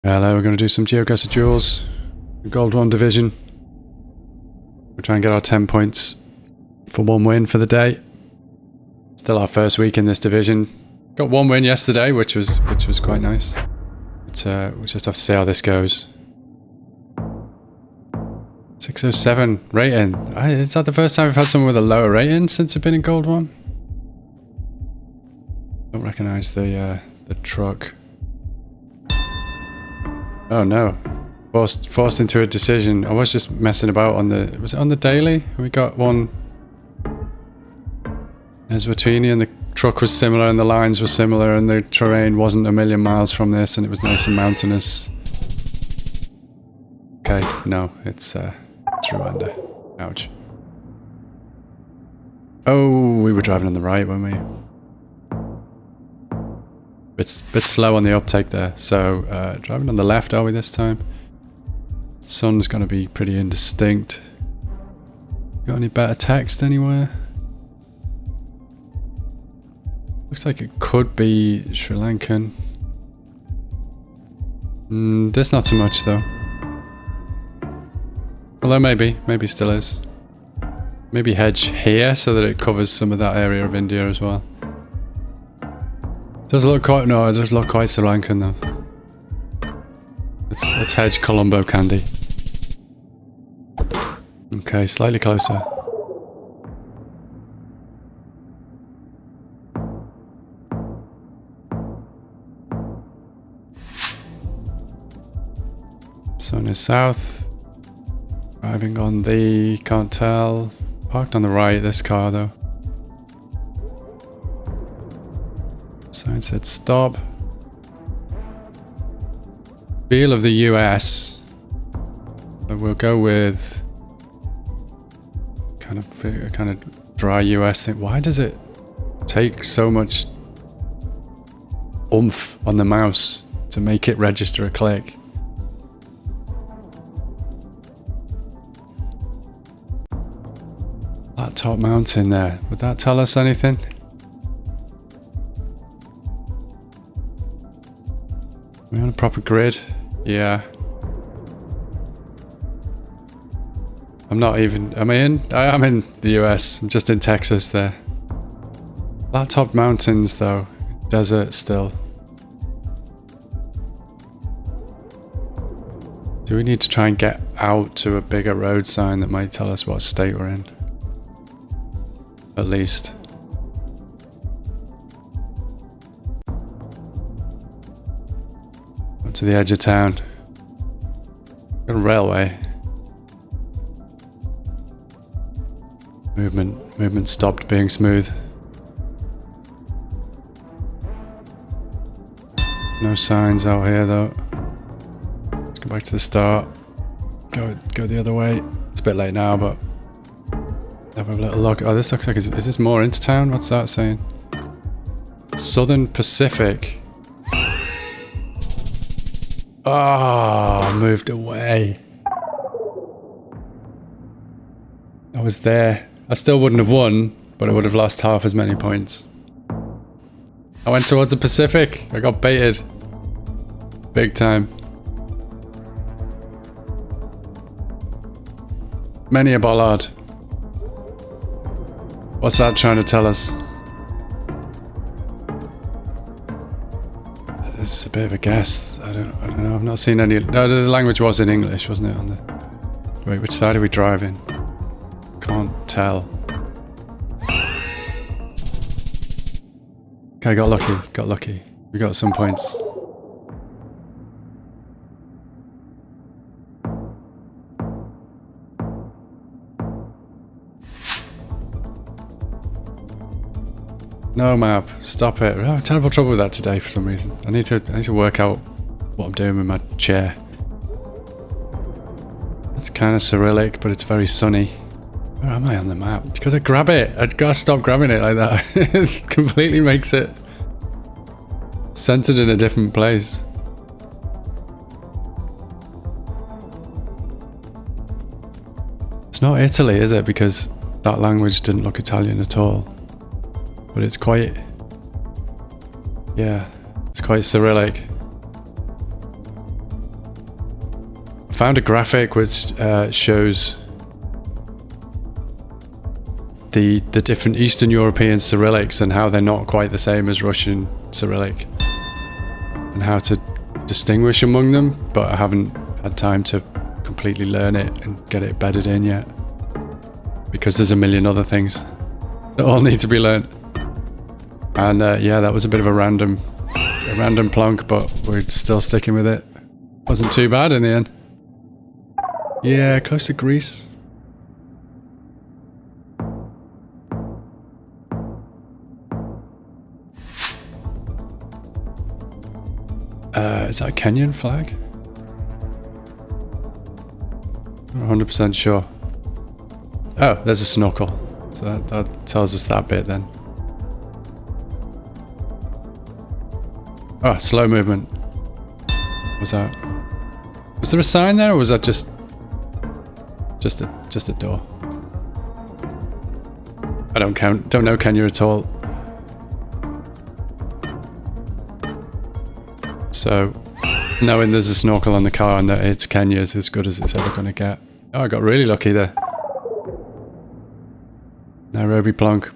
Hello, we're going to do some GeoGuessr Duels. Gold 1 division. We'll try and get our 10 points for 1 win for the day. Still our first week in this division. Got 1 win yesterday, which was quite nice. But we'll just have to see how this goes. 607 rating. Is that the first time we've had someone with a lower rating since we've been in Gold 1? Don't recognise the truck. Oh no. Forced into a decision. I was just messing about on the... Was it on the daily? We got one... Eswatini, and the truck was similar and the lines were similar and the terrain wasn't a million miles from this and it was nice and mountainous. Okay, no, it's Rwanda. Ouch. Oh, we were driving on the right, weren't we? Bit slow on the uptake there, so driving on the left are we this time? Sun's gonna be pretty indistinct. Got any better text anywhere? Looks like it could be Sri Lankan. There's not so much though. Although maybe still is. Maybe hedge here so that it covers some of that area of India as well. Does look quite, no, it does look quite Sri Lankan though. Let's hedge Colombo candy. Okay, slightly closer. Sun is south. Driving on the, can't tell. Parked on the right, this car though. Sign said stop. Feel of the US. But we'll go with kind of dry US thing. Why does it take so much oomph on the mouse to make it register a click? That top mountain there, would that tell us anything? Are we on a proper grid? Yeah. I'm not even, am I in? I am in the US, I'm just in Texas there. That top mountains though, desert still. Do we need to try and get out to a bigger road sign that might tell us what state we're in? At least. Up to the edge of town. Got a railway. Movement stopped being smooth. No signs out here though. Let's go back to the start. Go the other way. It's a bit late now, but have a little look. Oh, this looks like, is this more into town? What's that saying? Southern Pacific. Oh, moved away. I was there. I still wouldn't have won, but I would have lost half as many points. I went towards the Pacific. I got baited. Big time. Many a bollard. What's that trying to tell us? This is a bit of a guess. I don't know. I've not seen any. No, the language was in English, wasn't it? On the. Wait, which side are we driving? Can't tell. Okay, got lucky. We got some points. No map, stop it. I have terrible trouble with that today for some reason. I need to work out what I'm doing with my chair. It's kind of Cyrillic, but it's very sunny. Where am I on the map? Because I grab it. I gotta stop grabbing it like that. It completely makes it centered in a different place. It's not Italy, is it? Because that language didn't look Italian at all. But it's quite, yeah, it's quite Cyrillic. found a graphic which shows the different Eastern European Cyrillics and how they're not quite the same as Russian Cyrillic, and how to distinguish among them, but I haven't had time to completely learn it and get it bedded in yet, because there's a million other things that all need to be learned. And yeah, that was a bit of a random plonk, but we're still sticking with it. Wasn't too bad in the end. Yeah, close to Greece. Is that a Kenyan flag? I'm not 100% sure. Oh, there's a snorkel. So that tells us that bit then. Oh, slow movement. What was that? Was there a sign there, or was that just a door? I don't know Kenya at all. So, knowing there's a snorkel on the car and that it's Kenya is as good as it's ever going to get. Oh, I got really lucky there. Nairobi plonk.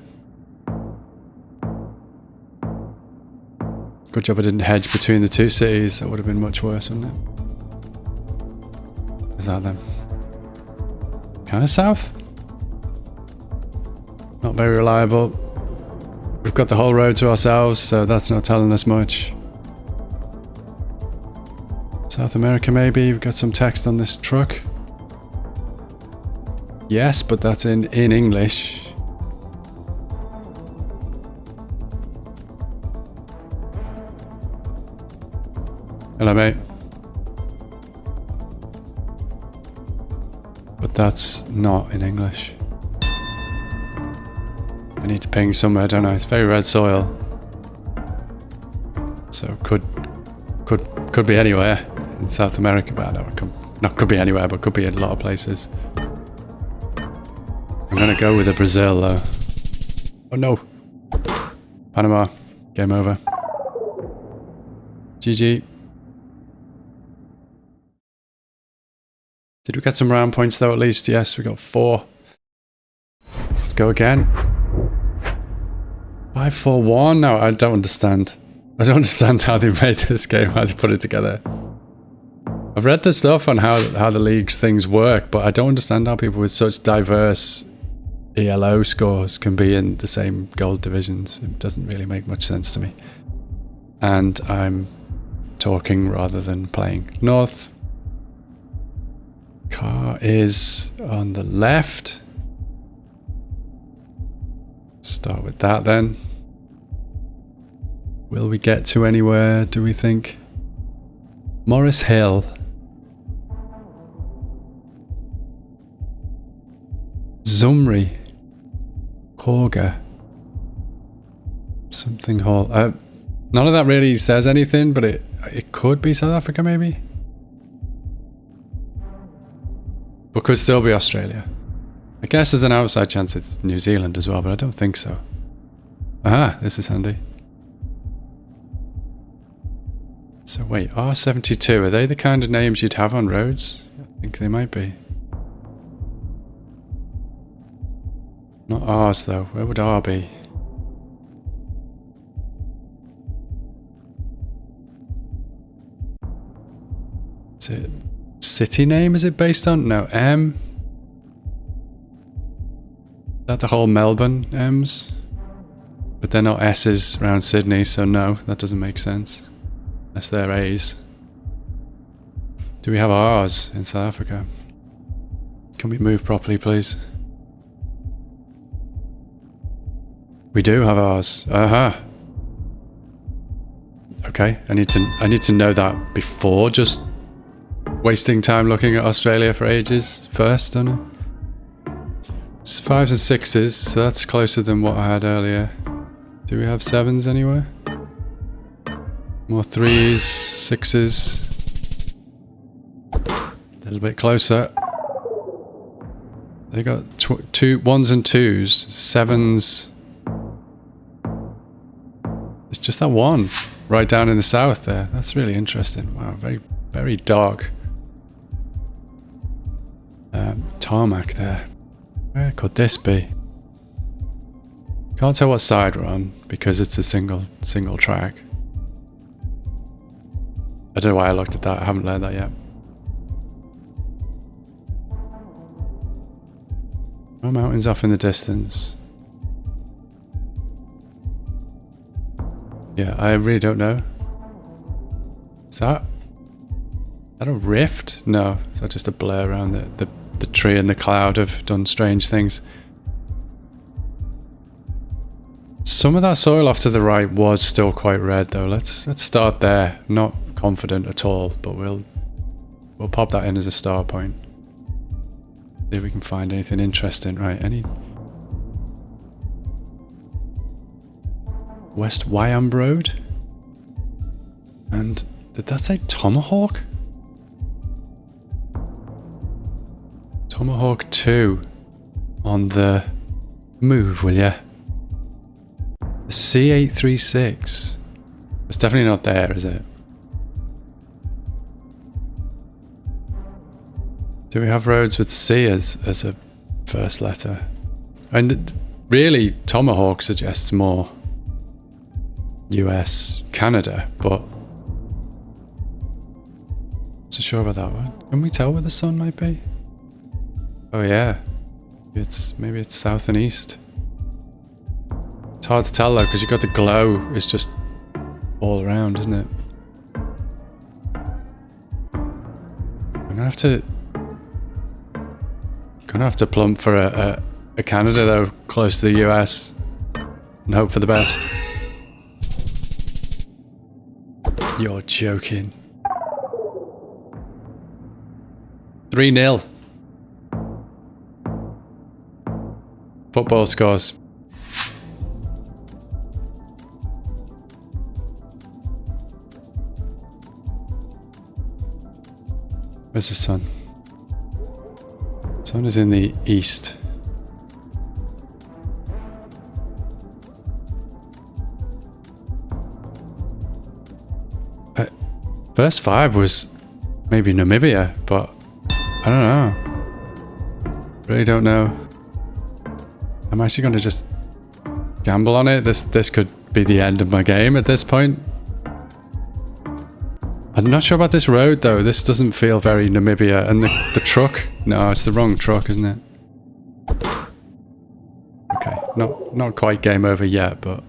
Good job I didn't hedge between the two cities. That would have been much worse, wouldn't it? Is that them? Kind of south? Not very reliable. We've got the whole road to ourselves, so that's not telling us much. South America maybe. We've got some text on this truck. Yes, but that's in English. Hello, mate. But that's not in English. I need to ping somewhere, don't I? It's very red soil. So could be anywhere in South America, but no, not could be anywhere, but could be in a lot of places. I'm gonna go with the Brazil though. Oh no. Panama. Game over. GG. Did we get some round points though at least? Yes, we got 4. Let's go again. 5-4-1? No, I don't understand. I don't understand how they made this game, how they put it together. I've read the stuff on how the league's things work, but I don't understand how people with such diverse ELO scores can be in the same gold divisions. It doesn't really make much sense to me. And I'm talking rather than playing. North. Car is on the left. Start with that then. Will we get to anywhere, do we think? Morris Hill. Zumri. Korga. Something Hall. None of that really says anything, but it could be South Africa maybe? But could still be Australia. I guess there's an outside chance it's New Zealand as well, but I don't think so. Aha, this is handy. So wait, R72, are they the kind of names you'd have on roads? I think they might be. Not R's though, where would R be? Is it city name, is it based on? No, M. Is that the whole Melbourne M's? But they're not S's around Sydney, so no, that doesn't make sense. Unless they're A's. Do we have R's in South Africa? Can we move properly, please? We do have R's. Aha. Okay, I need to know that before just wasting time looking at Australia for ages first, don't I? It's 5s and 6s, so that's closer than what I had earlier. Do we have 7s anywhere? More 3s, 6s. A little bit closer. They got 1s and 2s, 7s. It's just that one right down in the south there. That's really interesting. Wow, very, very dark. tarmac there. Where could this be? Can't tell what side we're on because it's a single track. I don't know why I looked at that. I haven't learned that yet. No mountains off in the distance. Yeah, I really don't know. Is that a rift? No, is that just a blur around the tree and the cloud have done strange things. Some of that soil off to the right was still quite red though. Let's start there. Not confident at all, but we'll pop that in as a start point. See if we can find anything interesting. Right, any West Wyamb Road? And did that say Tomahawk? Tomahawk 2 on the move, will ya? The C836. It's definitely not there, is it? Do we have roads with C as a first letter? And really, Tomahawk suggests more US, Canada, but not so sure about that one. Can we tell where the sun might be? Oh yeah, maybe it's south and east. It's hard to tell though because you've got the glow. It's just all around, isn't it? I'm gonna have to plump for a Canada though, close to the US, and hope for the best. You're joking. 3-0. Football scores. Where's the sun? Sun is in the east. First 5 was maybe Namibia, but I don't know. Really don't know. I'm actually going to just gamble on it. This could be the end of my game at this point. I'm not sure about this road though. This doesn't feel very Namibia. And the truck. No, it's the wrong truck, isn't it? Okay, not quite game over yet, but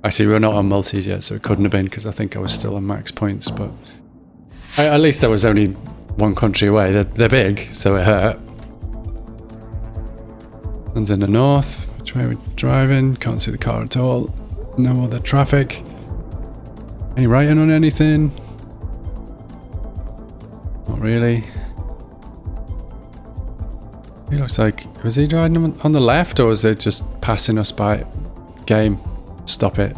actually we're not on multis yet, so it couldn't have been because I think I was still on max points. But at least I was only one country away. They're big, so it hurt. One's in the north. Which way we're driving? Can't see the car at all. No other traffic. Any writing on anything? Not really. He looks like, was he driving on the left or was it just passing us by? Game, stop it.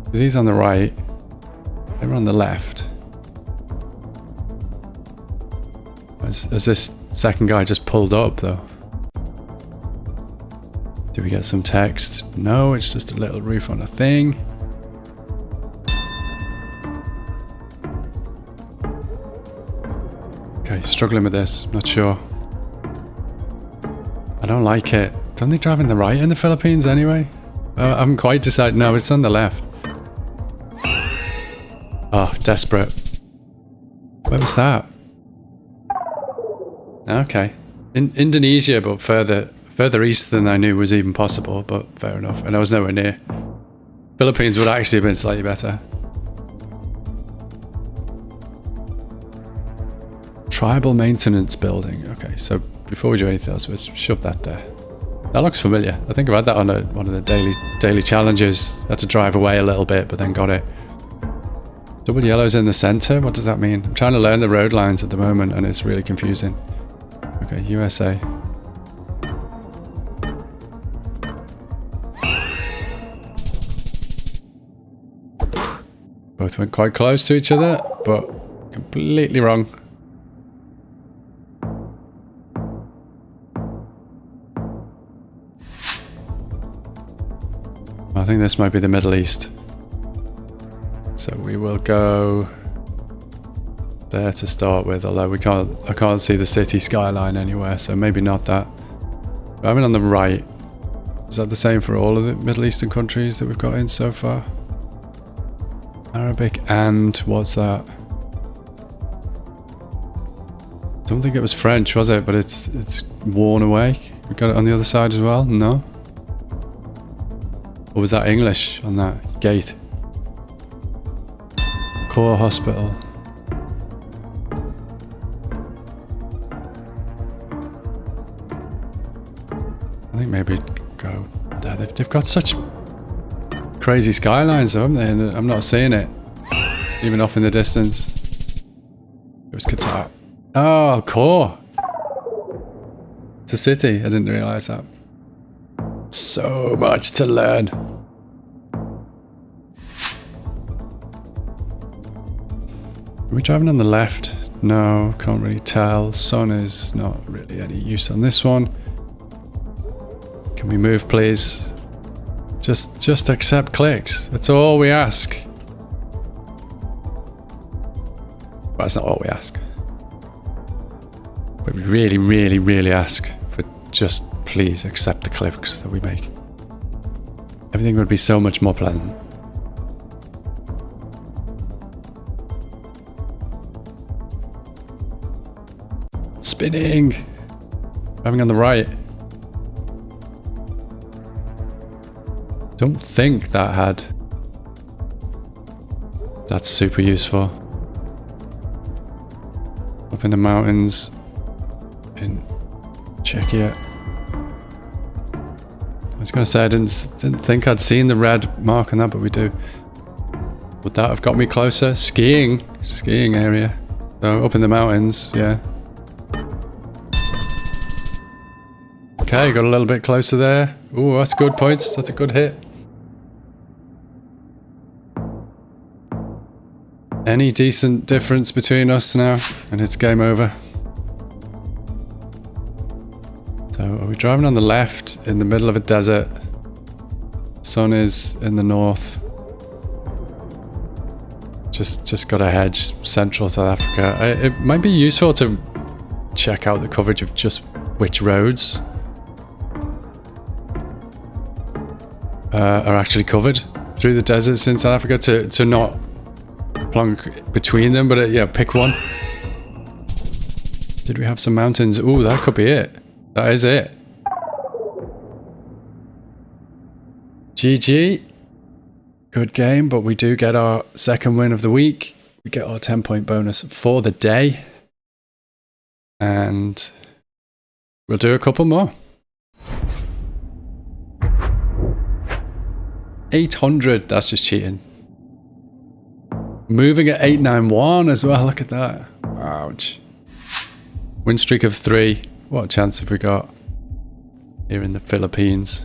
Because he's on the right. They were on the left. Has this second guy just pulled up though? Do we get some text? No, it's just a little roof on a thing. Okay, struggling with this, not sure. I don't like it. Don't they drive in the right in the Philippines anyway? I haven't quite decided. No, it's on the left. Oh, desperate. Where was that? Okay. In Indonesia, but further east than I knew was even possible, but fair enough. And I was nowhere near. Philippines would actually have been slightly better. Tribal maintenance building. Okay, so before we do anything else, let's shove that there. That looks familiar. I think I've had that on one of the daily challenges. Had to drive away a little bit, but then got it. Double yellow's in the center. What does that mean? I'm trying to learn the road lines at the moment, and it's really confusing. Okay, USA. Both went quite close to each other, but completely wrong. I think this might be the Middle East. So we will go there to start with, although I can't see the city skyline anywhere, so maybe not that. But having on the right, is that the same for all of the Middle Eastern countries that we've got in so far? Arabic and what's that? Don't think it was French, was it? But it's worn away. We got it on the other side as well? No? Or was that English on that gate? Core Hospital. I think maybe go. They've got such crazy skylines, haven't they? And I'm not seeing it, even off in the distance. It was Qatar. Oh, core. It's a city. I didn't realise that. So much to learn. Are we driving on the left? No, can't really tell. Sun is not really any use on this one. Can we move, please? Just accept clicks. That's all we ask. Well, that's not all we ask. But we really, really, really ask for just please accept the clicks that we make. Everything would be so much more pleasant. Spinning. Driving on the right. Don't think that had. That's super useful. Up in the mountains in Czechia. I was going to say I didn't think I'd seen the red mark on that, but we do. Would that have got me closer? Skiing area. So up in the mountains, yeah. Okay, got a little bit closer there. Ooh, that's good points. That's a good hit. Any decent difference between us now, and it's game over. So, are we driving on the left in the middle of a desert? Sun is in the north. Just got to hedge central South Africa. It might be useful to check out the coverage of just which roads are actually covered through the deserts in South Africa to not plonk between them, but yeah, pick one. Did we have some mountains? Ooh, that could be it. That is it. GG. Good game, but we do get our second win of the week. We get our 10-point bonus for the day. And we'll do a couple more. 800, that's just cheating. Moving at 891 as well, look at that. Ouch. Win streak of 3. What chance have we got here in the Philippines?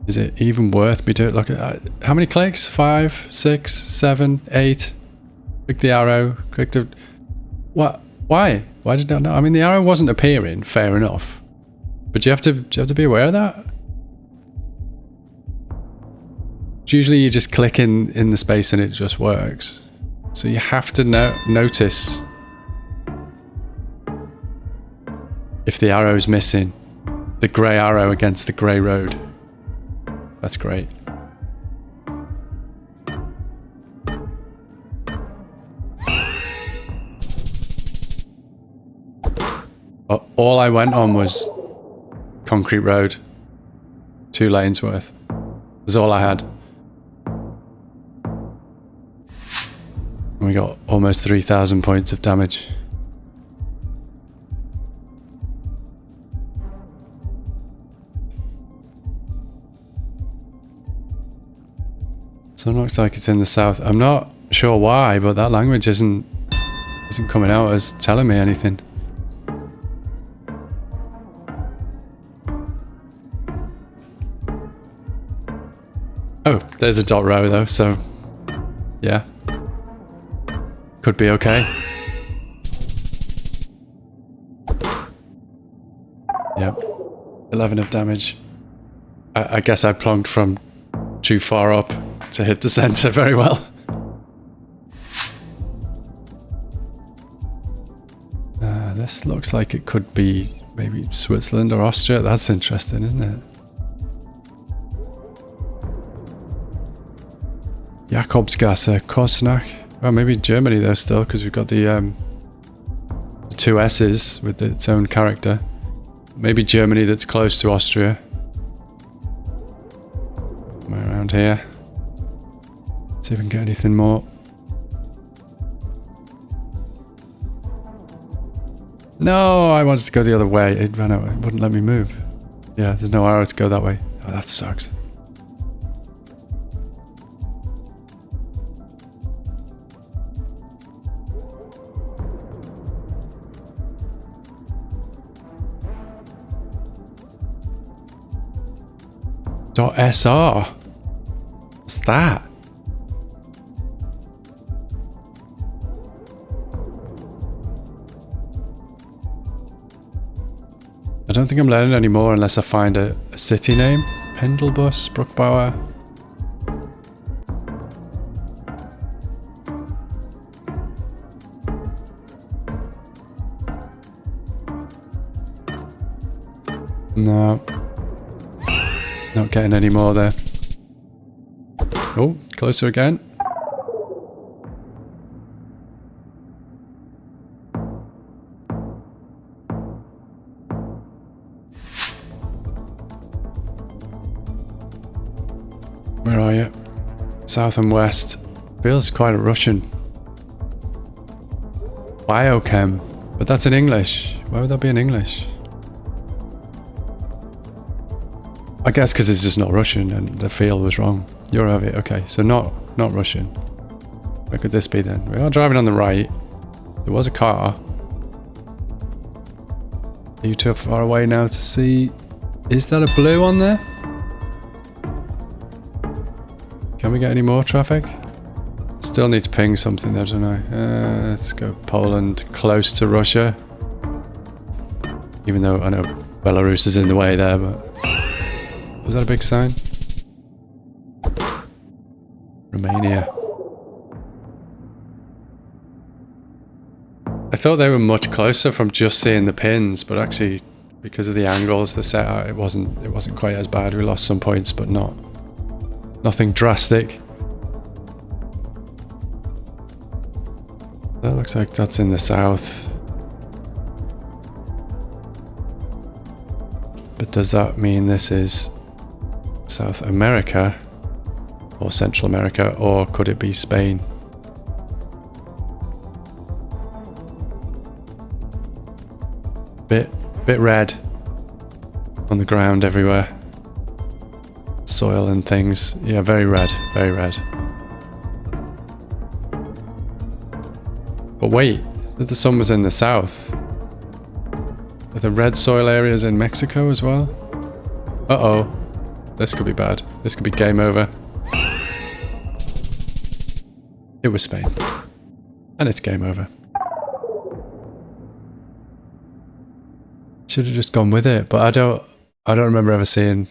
Is it even worth me doing? Look at that. How many clicks? 5, 6, 7, 8. Click the arrow. Click the. What? Why? Why did I know? I mean, the arrow wasn't appearing. Fair enough. But do you have to be aware of that? Usually you just click in the space and it just works. So you have to notice if the arrow is missing. The grey arrow against the grey road. That's great. All I went on was concrete road. 2 lanes worth. Was all I had. And we got almost 3,000 points of damage. So it looks like it's in the south. I'm not sure why, but that language isn't coming out as telling me anything. Oh, there's a dot row though, so yeah. Could be okay. Yep. 11 of damage. I guess I plonked from too far up to hit the center very well. this looks like it could be maybe Switzerland or Austria. That's interesting, isn't it? Jakobsgasse, Kosnach. Well, maybe Germany though still, because we've got the two S's with its own character. Maybe Germany that's close to Austria. Somewhere around here. See if we can get anything more. No, I wanted to go the other way. It ran out. It wouldn't let me move. Yeah, there's no arrow to go that way. Oh, that sucks. .sr. What's that? I don't think I'm learning anymore unless I find a city name. Pendelbus, Bruckbauer. No. Not getting any more there. Oh, closer again. Where are you? South and west. Feels quite Russian. Biochem. But that's in English. Why would that be in English? I guess because it's just not Russian and the feel was wrong. You're over it. Okay, so not Russian. Where could this be then? We are driving on the right. There was a car. Are you too far away now to see? Is that a blue on there? Can we get any more traffic? Still need to ping something there, don't I? Let's go Poland, close to Russia. Even though I know Belarus is in the way there, but... Was that a big sign? Romania. I thought they were much closer from just seeing the pins, but actually, because of the angles, the setup, it wasn't quite as bad. We lost some points, but nothing drastic. That looks like that's in the south. But does that mean this is South America or Central America, or could it be Spain? Bit red on the ground everywhere. Soil and things. Yeah, very red, very red. But wait, the sun was in the south. Are the red soil areas in Mexico as well? Uh-oh. This could be bad. This could be game over. It was Spain. And it's game over. Should have just gone with it, but I don't remember ever seeing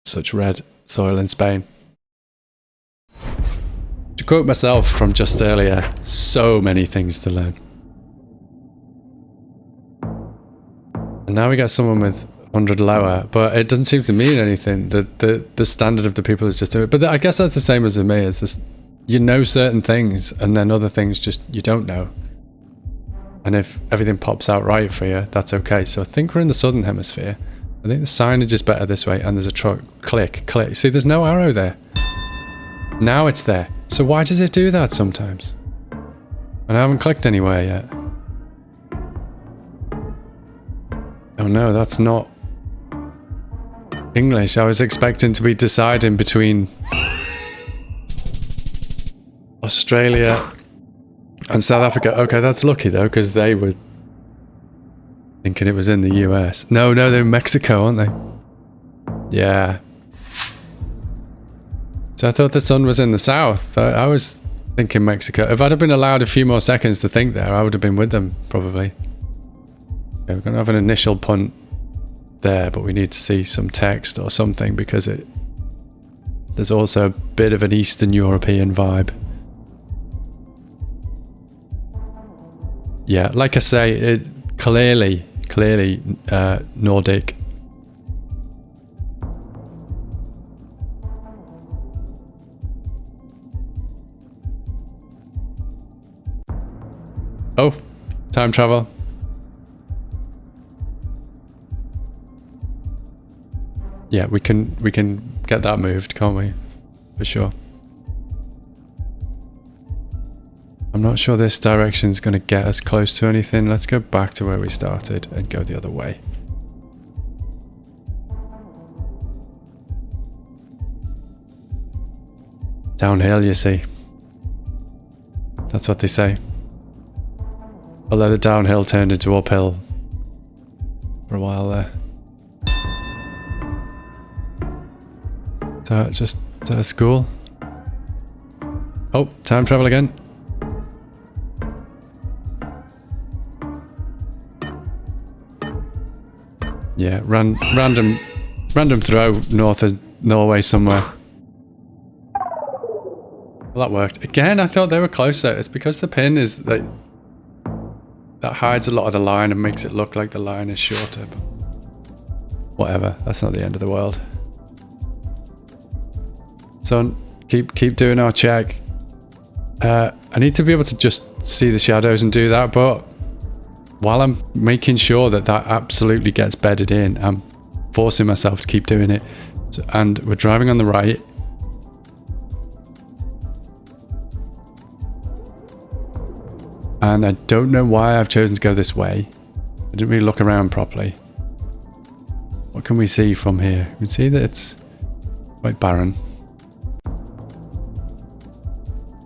such red soil in Spain. To quote myself from just earlier, so many things to learn. And now we got someone with 100 lower, but it doesn't seem to mean anything. The standard of the people is just do it. But I guess that's the same as with me. It's just, you know certain things, and then other things just you don't know. And if everything pops out right for you, that's okay. So I think we're in the southern hemisphere. I think the signage is better this way, and there's a truck. Click, click. See, there's no arrow there. Now it's there. So why does it do that sometimes? And I haven't clicked anywhere yet. Oh no, that's not English. I was expecting to be deciding between Australia and South Africa. Okay, that's lucky though, because they were thinking it was in the US. No, they're in Mexico, aren't they? Yeah. So I thought the sun was in the south. I was thinking Mexico. If I'd have been allowed a few more seconds to think there, I would have been with them, probably. Okay, we're going to have an initial punt there, but we need to see some text or something, because there's also a bit of an Eastern European vibe. Yeah, like I say, clearly Nordic. Oh, time travel. Yeah, we can get that moved, can't we? For sure. I'm not sure this direction's going to get us close to anything. Let's go back to where we started and go the other way. Downhill, you see. That's what they say. Although the downhill turned into uphill for a while there. So it's just school. Oh, time travel again. Yeah, random throw north of Norway somewhere. Well, that worked. Again, I thought they were closer. It's because the pin is that hides a lot of the line and makes it look like the line is shorter. But whatever, that's not the end of the world. So keep doing our check. I need to be able to just see the shadows and do that, but while I'm making sure that absolutely gets bedded in, I'm forcing myself to keep doing it. So, and we're driving on the right. And I don't know why I've chosen to go this way. I didn't really look around properly. What can we see from here? We can see that it's quite barren.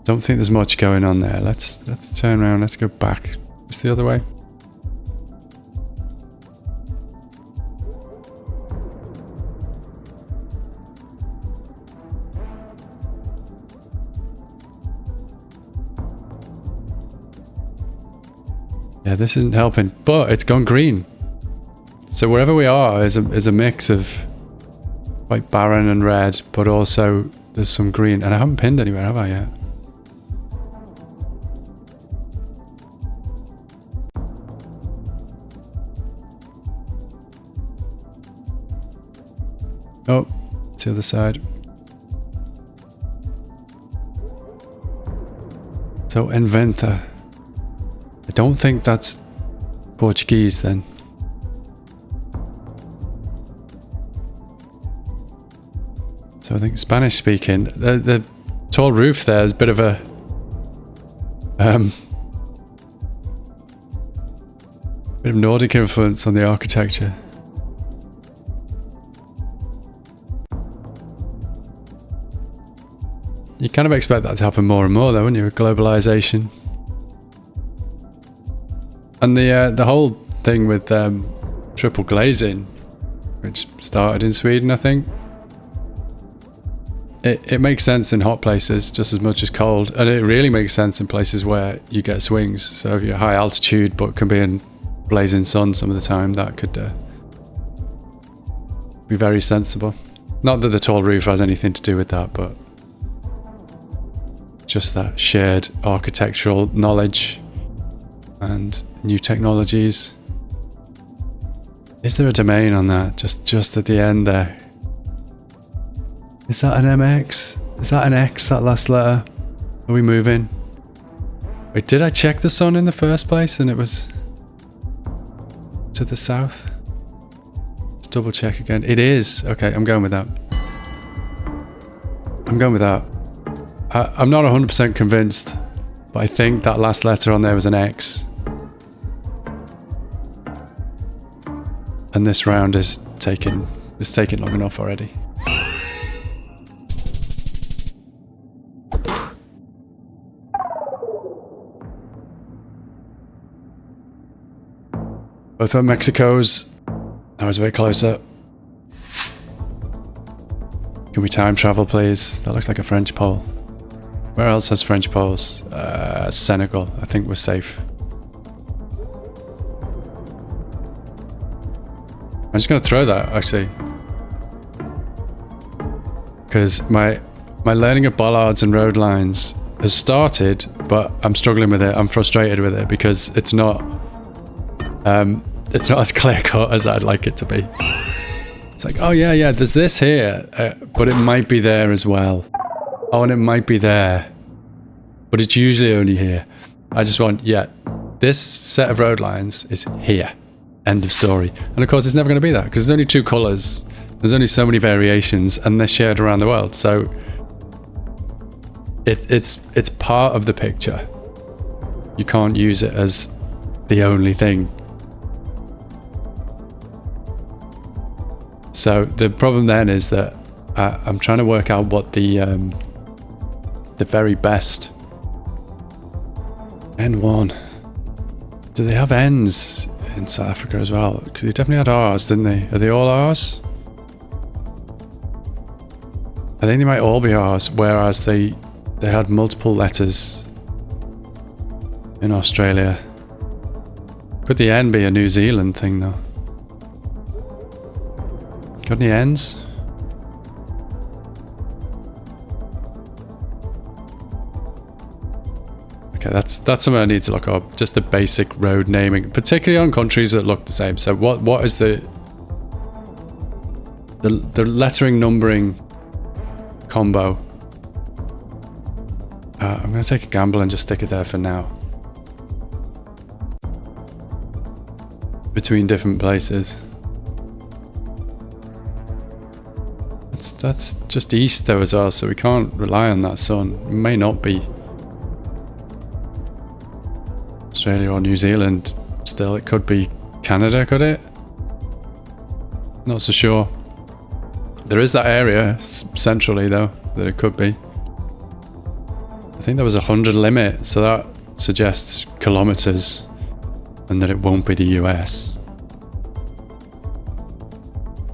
Don't think there's much going on there. Let's turn around. Let's go back. It's the other way. Yeah, this isn't helping, but it's gone green. So wherever we are is a mix of quite barren and red, but also there's some green. And I haven't pinned anywhere, have I yet? Oh, it's the other side. So Inventa. I don't think that's Portuguese then. So I think Spanish speaking. The tall roof there is a bit of a bit of Nordic influence on the architecture. You kind of expect that to happen more and more though, wouldn't you, with globalization? And the whole thing with triple glazing, which started in Sweden, I think. It makes sense in hot places just as much as cold, and it really makes sense in places where you get swings. So if you're high altitude but can be in blazing sun some of the time, that could be very sensible. Not that the tall roof has anything to do with that, but just that shared architectural knowledge and new technologies. Is there a domain on that? Just at the end there. Is that an MX? Is that an X, that last letter? Are we moving? Wait, did I check the sun in the first place and it was to the south? Let's double check again. It is. Okay, I'm going with that. I'm going with that. I'm not 100% convinced, but I think that last letter on there was an X. And this round is taking long enough already. Both were Mexico's. I was a bit closer. Can we time travel, please? That looks like a French pole. Where else has French poles? Senegal. I think we're safe. I'm just going to throw that, actually. Because my learning of bollards and road lines has started, but I'm struggling with it. I'm frustrated with it because it's not It's not as clear cut as I'd like it to be. It's like, oh yeah, there's this here, but it might be there as well. Oh, and it might be there, but it's usually only here. I just want, this set of road lines is here. End of story. And of course, it's never going to be that because there's only 2 colors. There's only so many variations, and they're shared around the world. So it's part of the picture. You can't use it as the only thing. So the problem then is that I'm trying to work out what the very best N1. Do they have N's in South Africa as well? Because they definitely had R's, didn't they? Are they all R's? I think they might all be R's, whereas they had multiple letters in Australia. Could the N be a New Zealand thing though? Got any N's? Okay, that's something I need to look up. Just the basic road naming, particularly on countries that look the same. So what is the lettering numbering combo? I'm going to take a gamble and just stick it there for now. Between different places. That's just east though as well, so we can't rely on that sun. It may not be Australia or New Zealand. Still, it could be Canada, could it? Not so sure. There is that area centrally though that it could be. I think there was 100 limit, so that suggests kilometers and that it won't be the US.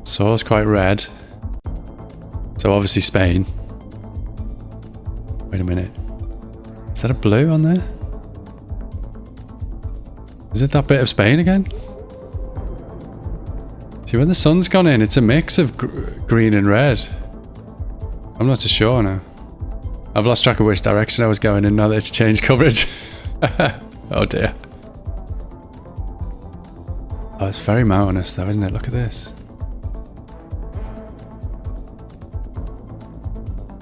So it's quite red. So obviously Spain. Wait a minute. Is that a blue on there? Is it that bit of Spain again? See, when the sun's gone in, it's a mix of green and red. I'm not so sure now. I've lost track of which direction I was going in now that it's changed coverage. Oh dear. Oh, it's very mountainous though, isn't it? Look at this.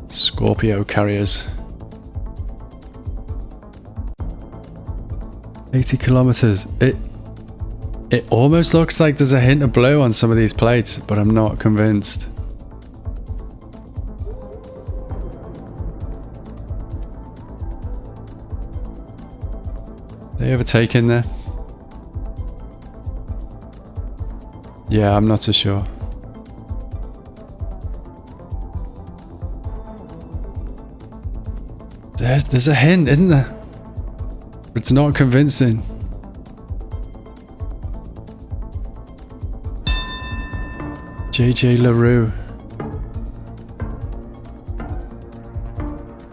Scorpio carriers. 80 kilometers. It almost looks like there's a hint of blue on some of these plates, but I'm not convinced. They overtake in there? Yeah, I'm not so sure. There's a hint, isn't there? It's not convincing. JJ LaRue.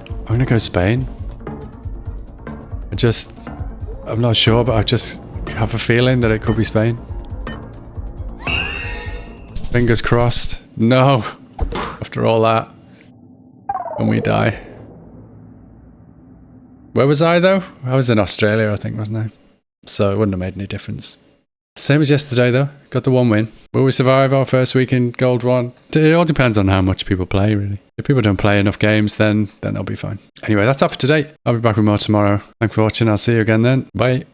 I'm gonna go Spain. I'm not sure, but I just have a feeling that it could be Spain. Fingers crossed. No! After all that. And we die. Where was I though? I was in Australia, I think, wasn't I? So it wouldn't have made any difference. Same as yesterday though. Got the 1 win. Will we survive our first week in Gold 1? It all depends on how much people play, really. If people don't play enough games, then I'll be fine. Anyway, that's all for today. I'll be back with more tomorrow. Thanks for watching. I'll see you again then. Bye.